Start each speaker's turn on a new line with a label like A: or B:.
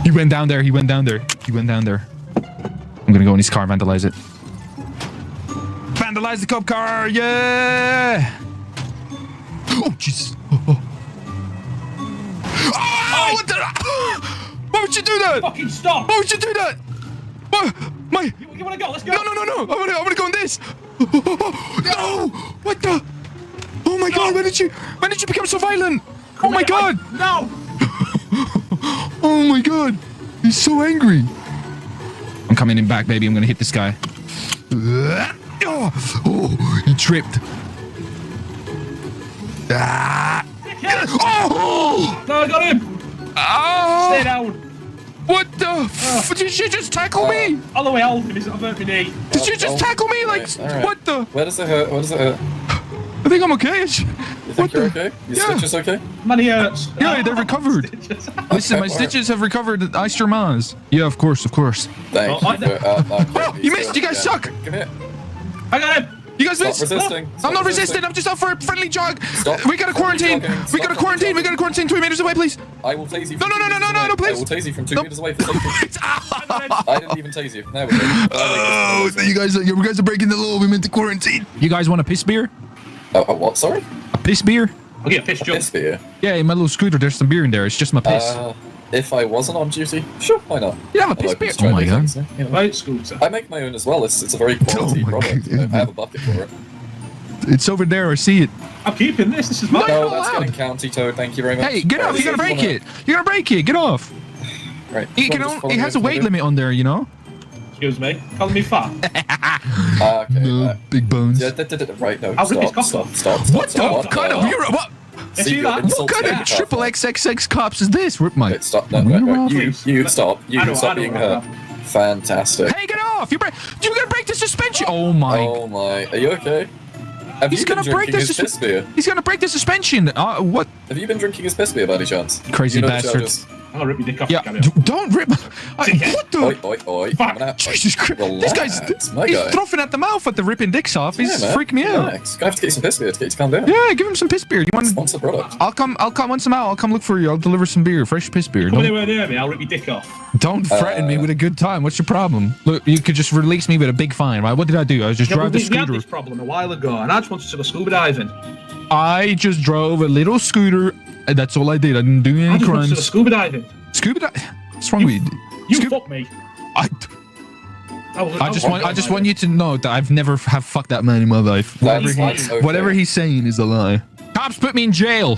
A: He went down there. He went down there. He went down there. I'm gonna go in his car, vandalize it. Vandalize the cop car, yeah! Oh, Jesus. Oh. Oh, what the? Why would you do that?
B: Fucking stop!
A: Why would you do that? What? My...
B: You wanna go? Let's go!
A: No. I wanna go in this. No! What the? Oh my God, when did you become so violent? Oh my God!
B: No!
A: Oh my God! He's so angry. I'm coming in back, baby. I'm gonna hit this guy. Oh, he tripped. Oh!
B: No, I got him!
A: Oh!
B: Stay down!
A: What the? Did you just tackle me?
B: All the way out, if it's not hurt me knee.
A: Did you just tackle me? Like,
C: right.
A: what the?
C: Where does it hurt? Where does it hurt?
A: I think I'm okay.
C: You think you're okay? Your stitches okay?
B: Man, he hurts.
A: Yeah, they're recovered. Listen, my stitches have recovered. Ice your Mars. Yeah, of course.
C: Thank you.
A: Oh, you missed. You guys suck.
C: Come here.
B: I got him!
A: You guys
C: Stop
A: missed.
C: resisting.
A: I'm not resisting. I'm just out for a friendly jog.
C: Stop.
A: We got a quarantine.
C: Stop
A: We got a quarantine. We got a quarantine 3 meters away, please.
C: I will tase you.
A: No, please.
C: I will tase you from 2 meters away for safety. I didn't even tase you. There we go.
A: Oh, you guys are breaking the law. We meant to quarantine. You guys want a piss beer?
C: Oh, what? Sorry?
A: A piss beer?
B: I'll get a piss jump.
C: Piss beer.
A: Yeah, in my little scooter, there's some beer in there. It's just my piss.
C: If I wasn't on duty, sure, why not?
A: You have a piss beer? Oh my God.
B: Right, scooter.
C: I make my own as well. It's a very quality product.
A: God.
C: I have a bucket for it.
A: It's over there. I see it.
B: I'm keeping this. This is mine.
C: No,
A: not
C: that's
A: allowed.
C: getting county towed. Thank you very much.
A: Hey, get off. You gotta break it. You're gonna break it. Get off.
C: Right.
A: It has a weight limit on there, you know?
B: Excuse me. Calling me fat.
C: Okay.
A: No, big bones.
C: Yeah, right, no.
B: I'll rip his
C: Stop.
B: cock off.
A: What the kind of what
B: See that?
A: what kind of triple XXX cops is this? Rip my.
C: Wait, stop. No. You stop. You stop being hurt. Fantastic.
A: Hey, get off! You're gonna break the suspension. Oh my.
C: Oh my. Are you okay? Have
A: He's
C: you been
A: gonna break
C: drinking
A: the
C: his piss beer?
A: He's gonna break the suspension. What?
C: Have you been drinking his piss beer by any chance?
A: Crazy
C: You know the
A: bastard.
C: charges.
B: I'm gonna rip your dick off.
A: Yeah,
B: Carry on.
A: don't rip. What the?
C: Oi.
B: Fuck.
C: I'm gonna-
A: Jesus Christ! This guy's
C: my
A: he's
C: guy.
A: frothing at the mouth at the ripping dicks off. He's
C: man.
A: freaking me out.
C: Relax. Gonna have to get you some piss beer to get you to calm down.
A: Yeah, give him some piss beer. You want?
C: Sponsor product.
A: I'll come once I'm out. I'll come look for you. I'll deliver some beer, fresh piss beer.
B: Come
A: Don't,
B: anywhere near me, I'll rip your dick off.
A: don't threaten me with a good time. What's your problem? Look, you could just release me with a big fine, right? What did I do? I was just driving the
B: We had
A: scooter.
B: this problem a while ago, and I just wanted to go scuba diving.
A: I just drove a little scooter. And that's all I did. I didn't do
B: I
A: any
B: just wanted to go
A: crimes.
B: scuba diving.
A: Scuba dive? What's wrong with you?
B: You fuck me.
A: I just want you to know that I've never have fucked that man in my life.
C: That's okay.
A: Whatever he's saying is a lie. Cops put me in jail.